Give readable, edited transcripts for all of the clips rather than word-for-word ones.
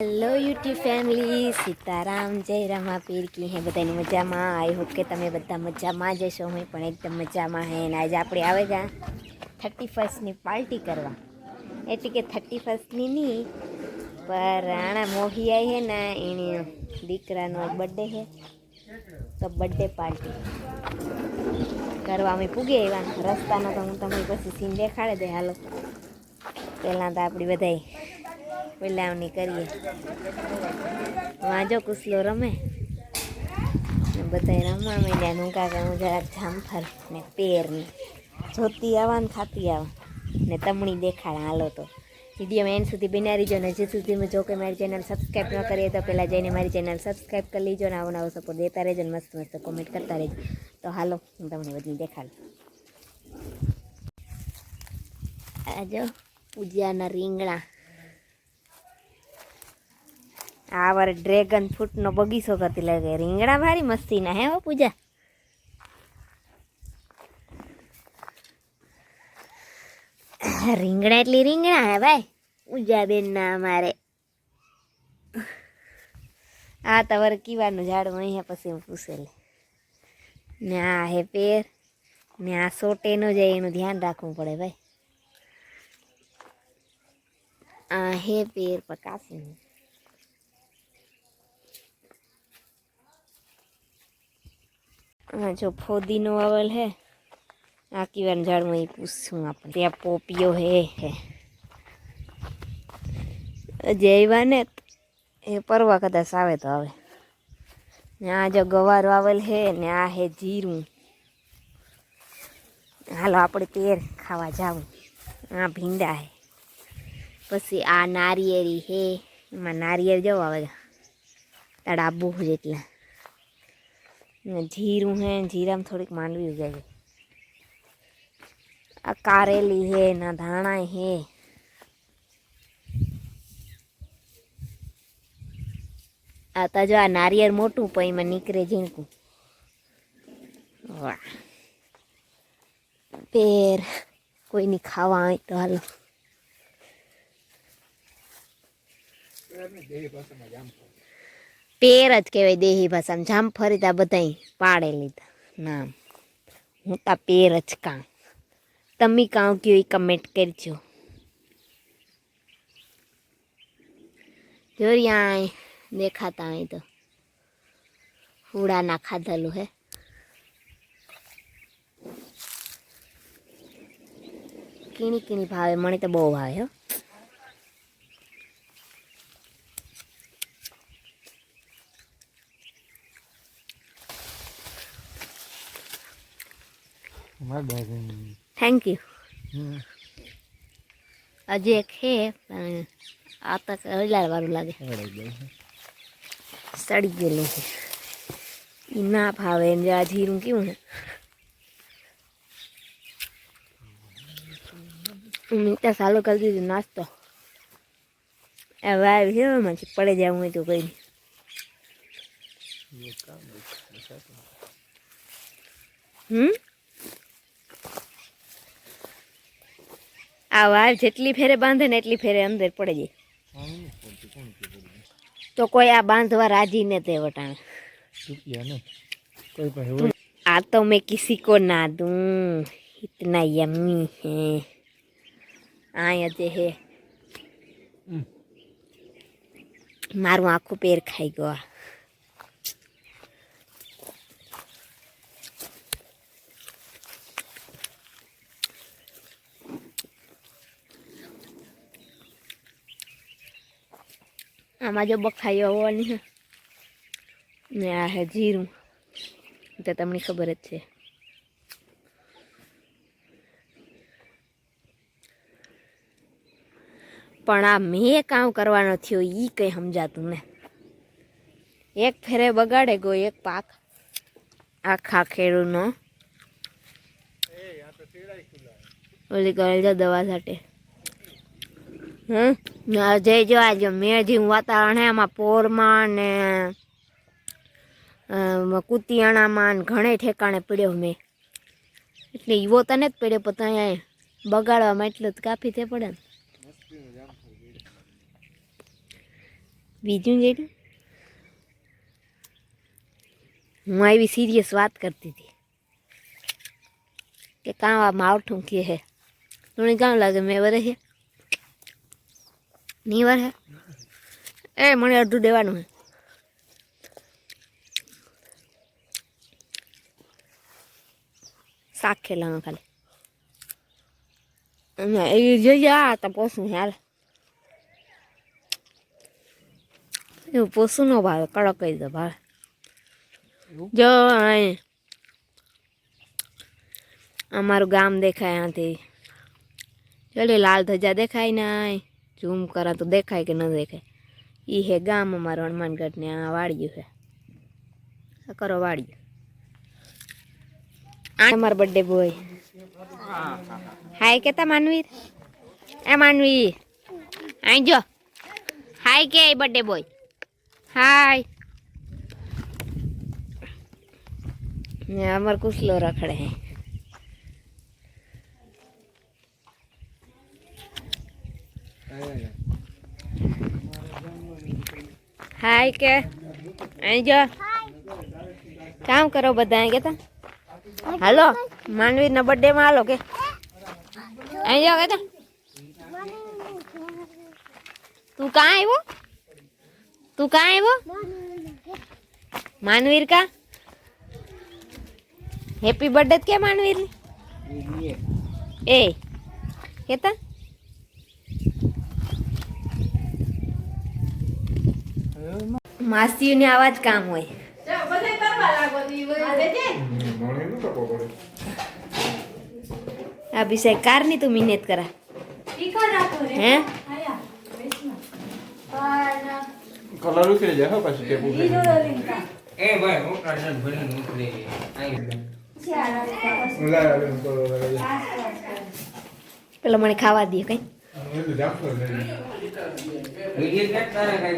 Hello YouTube family Sitaram जय रमा पीर की है बधाई मजा में। आई होप के तमे बधा मजा में जशो। हूँ पण एकदम मजा में है। आज आपणे आवेगा 31 ની पार्टी करवा। एटले के 31 ની नहीं पर आना मोही आई है ना एनी दीकरानो बर्थडे है तो बर्थडे पार्टी करवा में पूगे एवा रस्तानो तो हूँ तमने पछी सीन देखाड़े दे। हालो पहला तो आपणी बधाई वेलावनी करिए। वाजो कुसलो रमे बताए रमा मैं नूका कहूँ जरा जामफर ने पेर ने जोती आवा ने खाती आवा ने तमणी देखाड़ा। हालो तो वीडियो में एंड सुधी बना रहीजो ने जे सुधी में जो कि मेरी चैनल सब्सक्राइब न करिए तो पहला जाइने मारी चैनल सब्सक्राइब कर लीजो। नवो नवो सपोर्ट देता रहो, मस्त मस्त कमेंट करता रहो। तो हालो हूँ तमने बधी देखाड़। आजो पूजाना રીંગણા आ बार ड्रेगन फ्रूट नो बगीचो करती लगे। રીંગણા भारी मस्ती ना है वो पूजा। રીંગણા એટલી રીંગણા है भाई पूजा बेन ना अमारे। आ तवर कीवारनु झाड़ वही है पछी हूँ पूछेले ने आ है पेर ने आ सोटे न जाए एनु ध्यान राखवू पड़े भाई। आ है पेर पकासी जो फोदीनो आवल है आ कीवान झाड़ में पूछूँ आप त्या पोपियो है जेवा ने ए परवा कदाच आवे तो आवे ने आ जो गवारो आवल है ने आ है जीरू। हालो आपणे पेर खावा जाऊँ। आ भींडा है पछी आ नारिયેરી है एमां नारिયેળ जो आवे तड़ाबू जेटला जीरू है जीरा में थोड़ी मांडवी उगे है। आ कारेली है ना धाणा है। आता जो आ नारिયેળ मोटू पई में निकरे झीणकू वाह पेर कोई नहीं खावा आए तो हालो पेर ज कहेवाय देही भाषा में। जामफर आ बधाई पाड़े लीधा नाम हूँ ता पेर ज कहूँ। तमी कहूँ क्यों कमेंट करजो। जो यहाँ देखाता है तो फूड़ा ना खाधलू है। कीणी कीणी भावे मने तो बहु भावे हो। Thank you. अजय एक है आता हलार वालू लागे सड़ी गेलू है ना भावे आ जीरू क्यों है। मीठा सालो कर दीजिए नाश्तो वाय पड़े जाऊँ तो कोई आ वार जेटली फेरे बांधे ने एटली फेरे अंदर पड़े जाए तो कोई आ बांधवा राजी ने थे वटाण। आ तो मैं किसी को ना दूं इतना यम्मी है। आया जे है मारू आखू पेर खाई गया। आमा जो बखाई होवानी है ने आ है जीरू तो तमने खबर ज छे। पण आ मैं काम करवानो थयो ई कई समजातुं ने। एक फेरे बगाड़े गो एक पाक आखा खेडूनो ओली करे दवा साटे जय जो आज मैं जी वातावरण है आम पोरमा ने कुतियाणा में घणे ठेकाणे पड़ो मैं एटले एवो तो नहीं पड़ो पता बगाड़वा में एटलो काफी थे पड़े। બીજું જેટલું હું આવી સિરિયસ વાત કરતી હતી કે કાં આ માવઠું કે હે તું કામ લાગે મેં વરે છે નહીં વાર હે એ મને અડધું દેવાનું હે શાક ખેલામાં ખાલી એ જોઈએ આ તો પોસું હાલ એવું પોસું ન ભાવે કડક કહી દો ભાવે જો અહીં અમારું ગામ દેખાય આથી ચલે લાલ ધજા દેખાય ને ઝૂમ કરા તો દેખાય કે ન દેખાય એ હે ગામ અમારું હનુમાનગઢ ને આ વાળ્યું છે આ કરો વાળ્યું આ અમારો બર્થડે બોય હાય કેતા માનવીર એ માનવી આઈ જો હાય કે બર્થડે બોય હાય ને અમાર કુસલો રખડે હે હાય કે આઈ જો કામ કરો બધા આઈ કેતા હાલો માનવીર ના બર્થડે માં હાલો કે આઈ જાઓ કેતા તું કાં આવ્યો માનવીર કા હેપી બર્થડે કે માનવીર એ કેતા માસીઓને આવા જ કામ હોય અભિષેક કારની તું મહેનત કરા હે કલર ઉતરી જાય હો પાછું ટેપ ઉતરી એ ભાઈ હું કાઢન ભરીને ઉતરી આઈ પેલો મને ખાવા દે કઈ વિડિયો કેટ કરે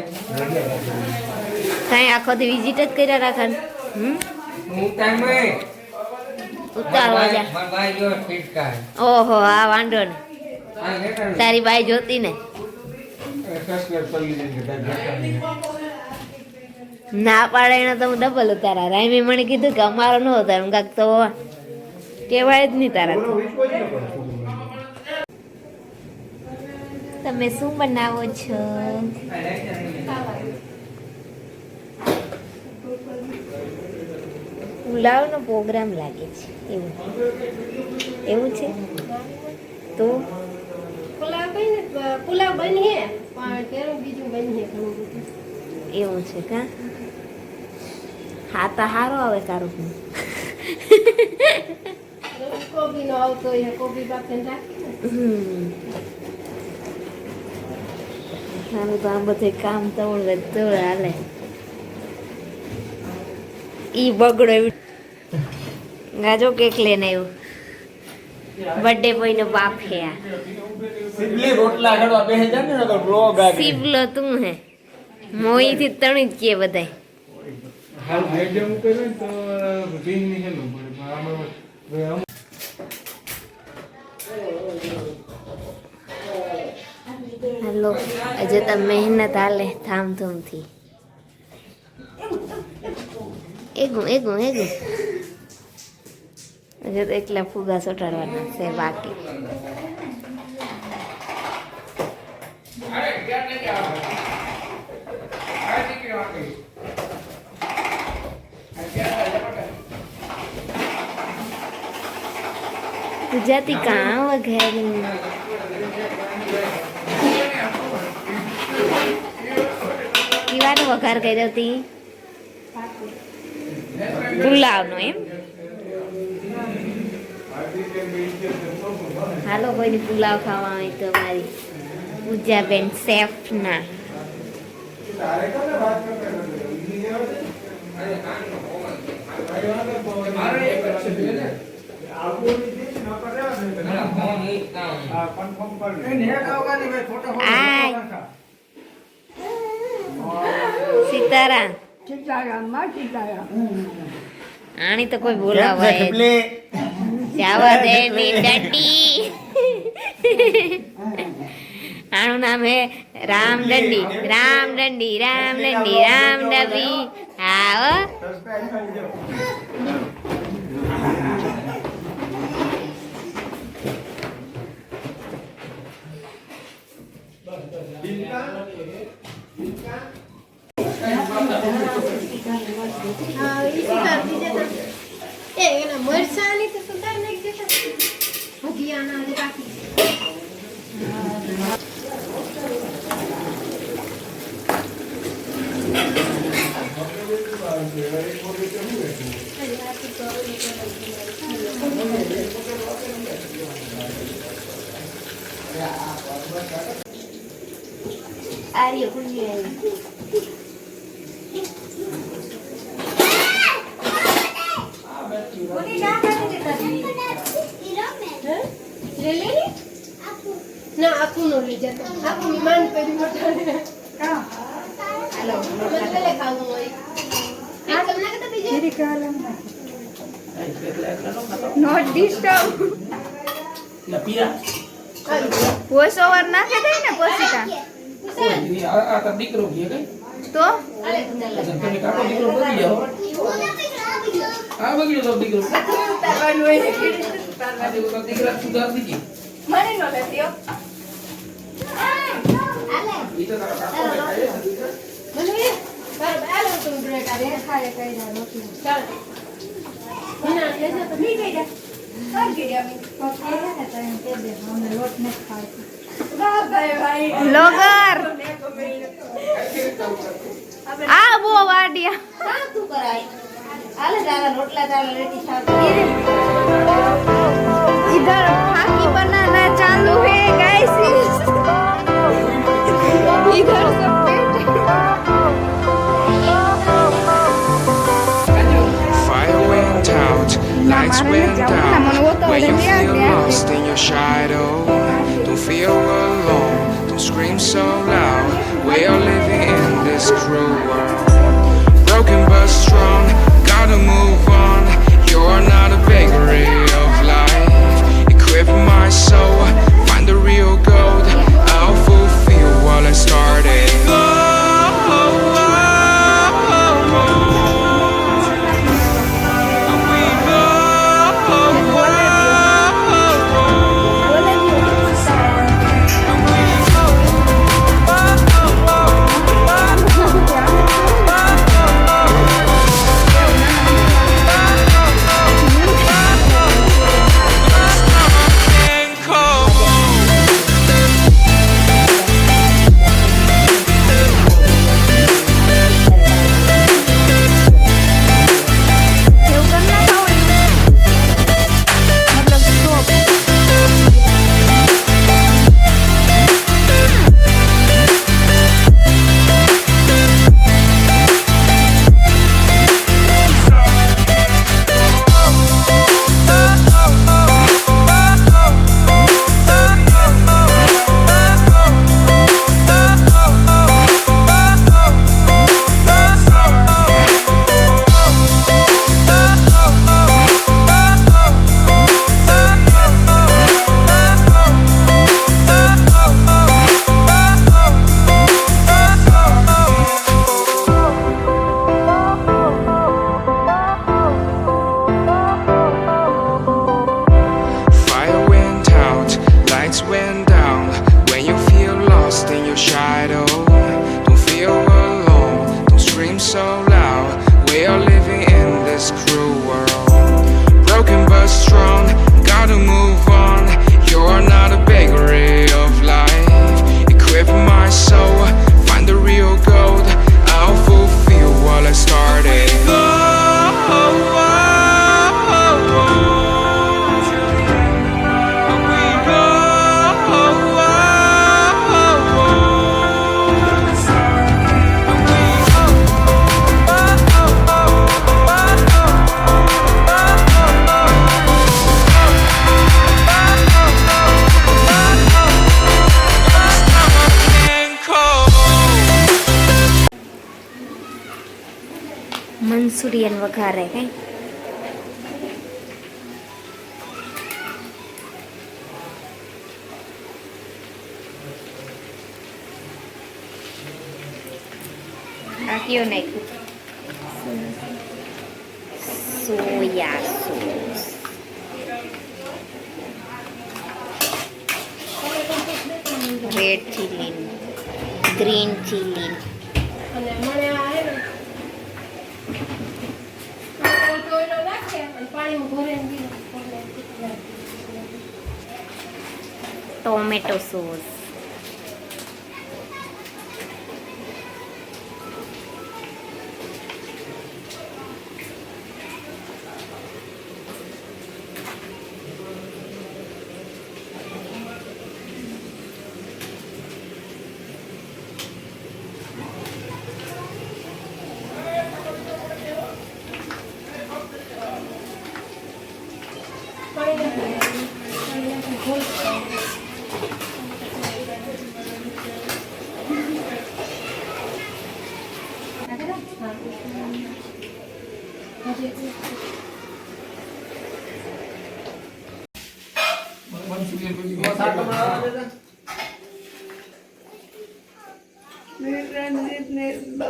કઈ આખો દી વિઝિટ જ કર્યા રાખન હું ટાઈમે ઉતારવા જા માર ભાઈ જો ફિટ કાર ઓહો આ વાંધો ને આ લેટર તારી બાઈ જોતી ને સસ્કર પલ્લી જઈને ના પાડે એને તો હું ડબલ ઉતારા રાયમી મને કીધું કે અમારો ન ઉતાર કાક તો કહેવાય જ નહીં તારા તમે શું બનાવો છો પુલાવનો પ્રોગ્રામ લાગે છે એવું છે તો પુલાવ બનીએ પણ કેરું બીજું બનીએ ઘણું બધું એવું છે કા હા તો સારો આવે તારું કોબી નો આવતો હોય કોબી બાફીને રાખીને સારું તો આ બધું કામ તવડ હાલે ઈ બગડો એવું ગાજો કેક લઈને આવ્યું બર્થડે બોય નો બાપ હે આ સિબલી રોટલા ઘડવા બેહી જાય ને તો બ્લોગ આ શિવલો તું હે મોઈ થી તણી જ કે બધાય હાલ આઈડિયા હું કર્યો ને તો રીંગ ની હેલું પડે આમાં હાલો આજે તો મહેનત હાલે થામથૂમથી એગું હજુ તો એકલા ફુગા ચોટાડવાના છે બાકી ગુજરાતી કાં વઘારી પીવાનો વઘાર કર્યો હતી પુલાવનો એમ હાલો કોઈને પુલાવ ખાવા હોય તો મારી પૂજાબેન શેફના ફોન એક કામ આય સીતારામ આણી તો કોઈ બોલાવાય જવા દે ની ડંડી આનું નામ હે રામદંડી રામદંડી રામદંડી રામદંડી હા હો. હા ઈ સુધાર દીધે તો એ એના મરચાની તો સુધાર નાખી દેતા ભજીયાના ને બાકી આર્ય પુણ્ય ના આખું નો લઈ જતો આખું માંડ પડી મોટા હાલો મને ખાવું હોય આ તમને કહેતા બીજે નોટ ડિસ્ટર્બ વોઇસ ઓવર નાખે દે ને પોસિતા આ તો દીકરો ગયો કઈ તો તમે કાકો દીકરો બગડી જાઓ આ બગડ્યો તો દીકરો આ દીકરો તો દીકરા સુધાર દીધી મને નો લેતી ઈ તો તારા કાકો ને ખાય મને બરાબર આલો તું બ્રેક આ રે ખાય કઈ ના રોટી ચાલ ના લેજો તો નહીં ગઈ જા કર ગઈ અમે પકે ને તો એમ કે દે મને લોટ ન ખાય બ્લોગર આ બો વાડિયા તું કરાય આલે તારા રોટલા તારા રેટી ખાવ इधर फाकी बनाना चालू है गाइस इधर सब बैठे Fire went out, lights went down. When you feel lost in your shadow, don't feel alone, don't scream so loud. We are living in this cruel world, broken but strong. Gotta move on. You're not a bakery of life. Equip my soul, find the real gold. I'll fulfill what I started. Manchurian વઘારે કઈ આ કયો નાખ્યું soya sauce red chilli green chilli અને મને આ હે ને ટોયલો નાખે અને પાણીમાં ભરીને દીધું ટોમેટો સોસ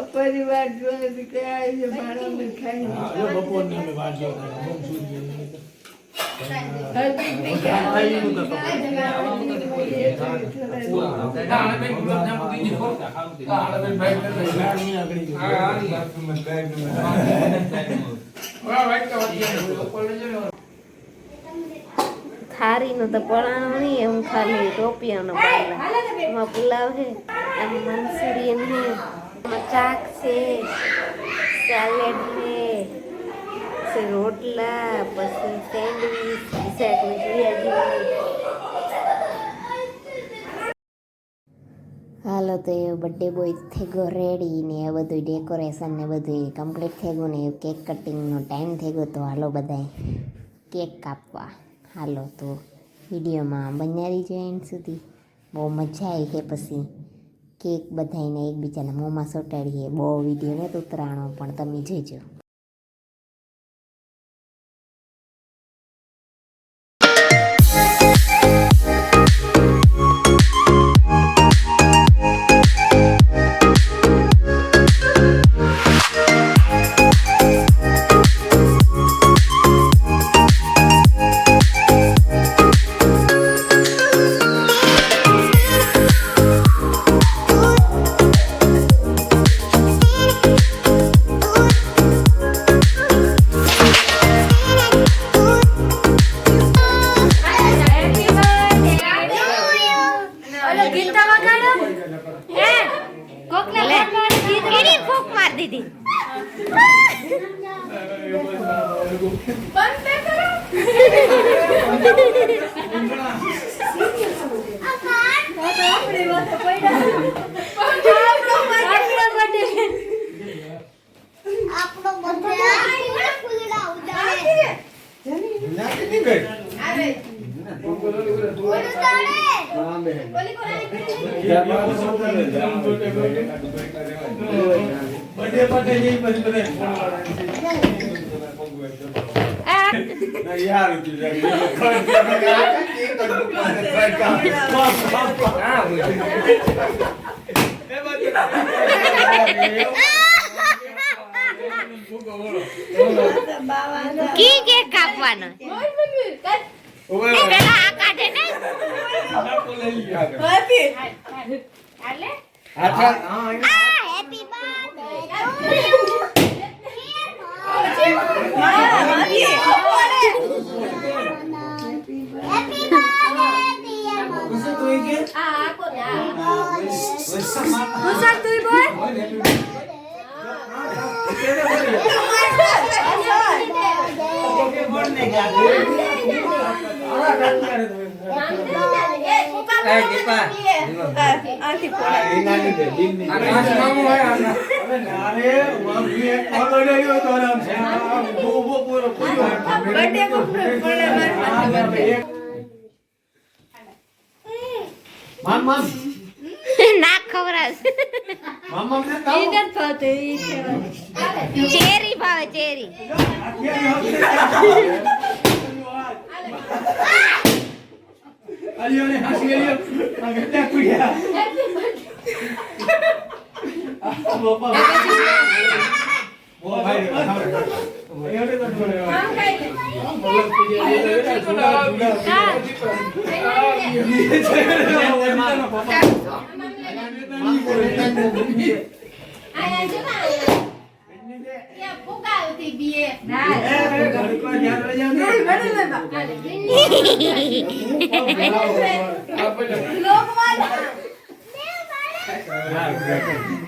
બપોરની વાત જોઈ કે આવી ભાડો ખાઈ બપોરની અમે વાત જોતા થારીનું તો પરાણું નહીં એમ ખાલી ટોપિયાનો એમાં પુલાવ છે એમ મંચુરિયન છે એમાં ચાક છે સેલેડ છે રોટલા પછી સેન્ડવીચ હાલો તો એ બર્થડે બોય થઈ ગયો રેડી ને એ બધું ડેકોરેશન ને બધું કમ્પ્લીટ થઈ ગયું ને કેક કટિંગનો ટાઈમ થઈ ગયો તો હાલો બધાય કેક કાપવા હાલો તો વિડીયોમાં બન્યા રહીજો એન્ડ સુધી બહુ મજા આવી છે પછી કેક બધાને એકબીજાના મોંમાં સોટાડીએ બહુ વિડીયો નથી ઉતરાણો પણ તમે જોજો કી કેક કાપવાનો પેલા આ કાઢે ને હેપી ના ખવડાવશે ચેરી ભાવે ચેરી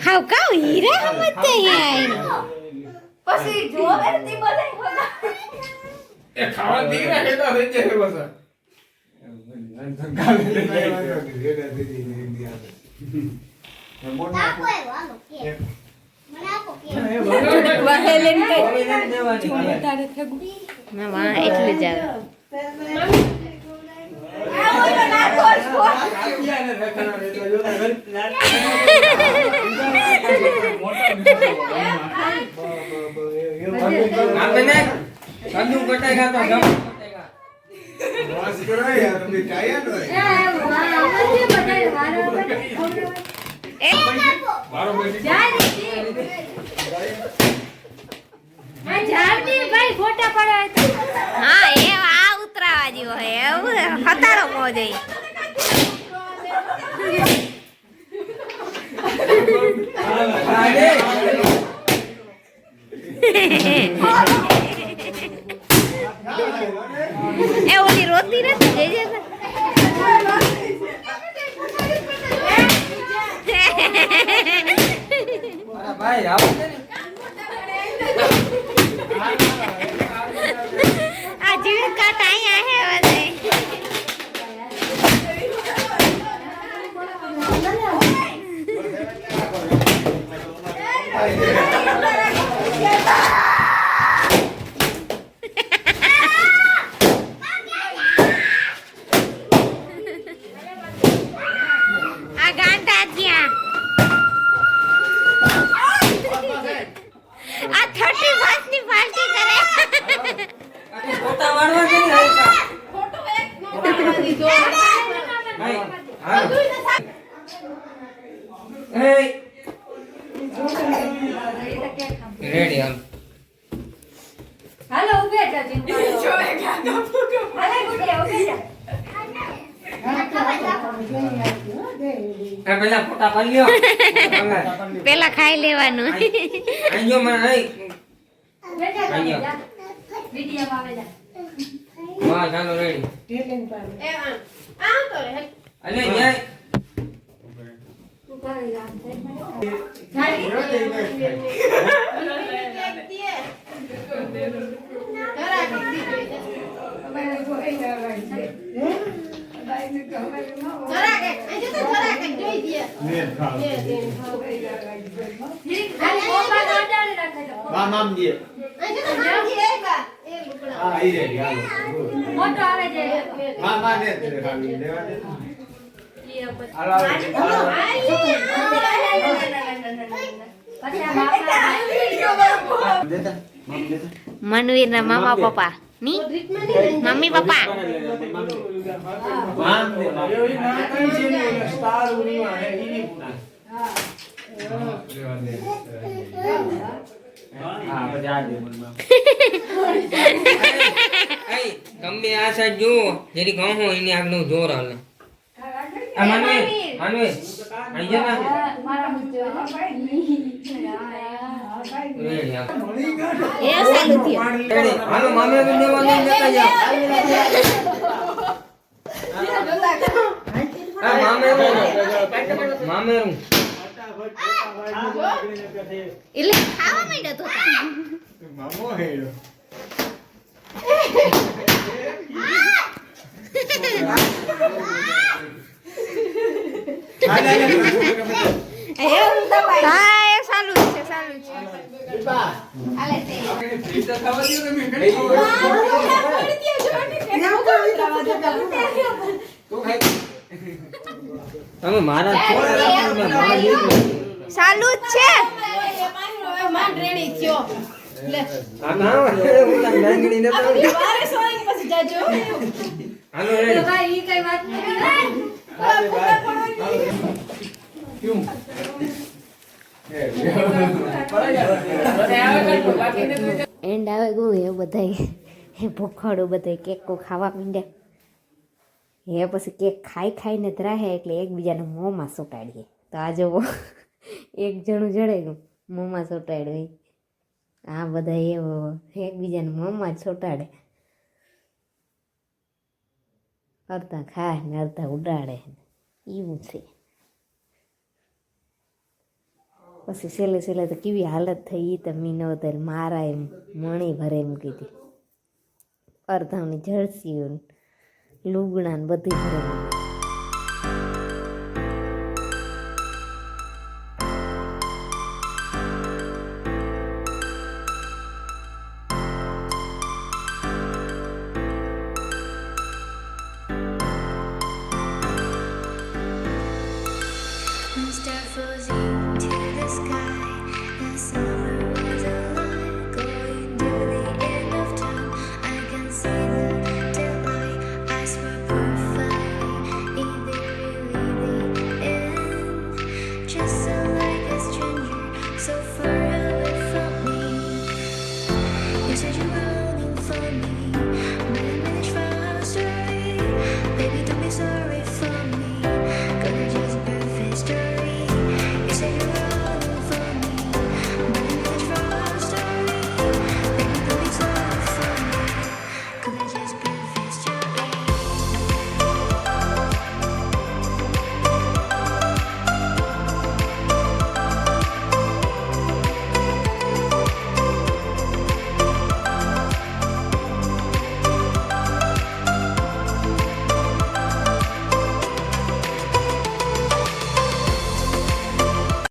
હાવ કાવ હીરા મત યાર પછી જોવે તે બધા એ ખાવા દીકરા હેડા થઈ જાય બસ ના વાહ એટલું જ આવે કંદુ કટાઈ ખાતો ગમ હા એ આ ઉતરાવા જેવો હે એવું હતારો મોજ હે એ ઓલી રોતી નથી જઈ અરે ભાઈ આવો ને આ જીવ કાટ અહીંયા હે બધે આ ગાંડા જ્યાં આ 31 ની પાર્ટી કરે ફોટા વાળવા કે નહીં ફોટો એક નો પાડવાની જો ભાઈ હા એ રેડી હાલ હાલો ઉભે જા જોવે ગાનો ફોટો હાલે ગુડે ઉભે જા આ પેલા ફોટા પાડી લ્યો પેલા ખાઈ લેવાનું આજો મને આઈ બેટા વિડિયો માં આવે જા વાહ ચાલો રેડી એ આ તો રે અલે જાય તું કરે જા મોટો આવે છે મનવીર ના મામા પપ્પા ની મમ્મી પપ્પા ગમે આ સાઈડ જુઓ જેની કહો એની આગળ જોર હાલે આ માનવે માનવે આઈ જા ના રેડી એ સાલું થયો રેડી હાલો મામે ને દેવાનું લેતા જાઓ આ મામે મામે એટલે ખાવા માંડ્યો તો મામો હેડો હા એ સાલું છે સાલું છે તમે મારા મારા સાલું જ છે માન રેડી થયો લે આ ના હું નાંગણી ને તો વારે સોની પછી જાજો હાલો રેડી ભાઈ ઈ કઈ વાત નથી ક્યું એન્ડ આવે ગયું એ બધા એ ભૂખડું બધા કેકો ખાવા માંડ્યા એ પછી કેક ખાઈને જ રહે એટલે એકબીજાને મોંમાં સોટાડીએ તો આ જુઓ એક જણું જડે ગયું મોંમાં સોટાડ્યું આ બધા એવો એકબીજાને મોંમાં જ સોટાડે અડધા ખાય ને અડધા ઉડાડે એવું છે પછી છેલ્લે તો કેવી હાલત થઈ એ તો મીનો તો મારા એમ મણી ભરે મૂકી હતી અડધાની જર્સીઓ લુગડા ને બધી ભરે મૂકી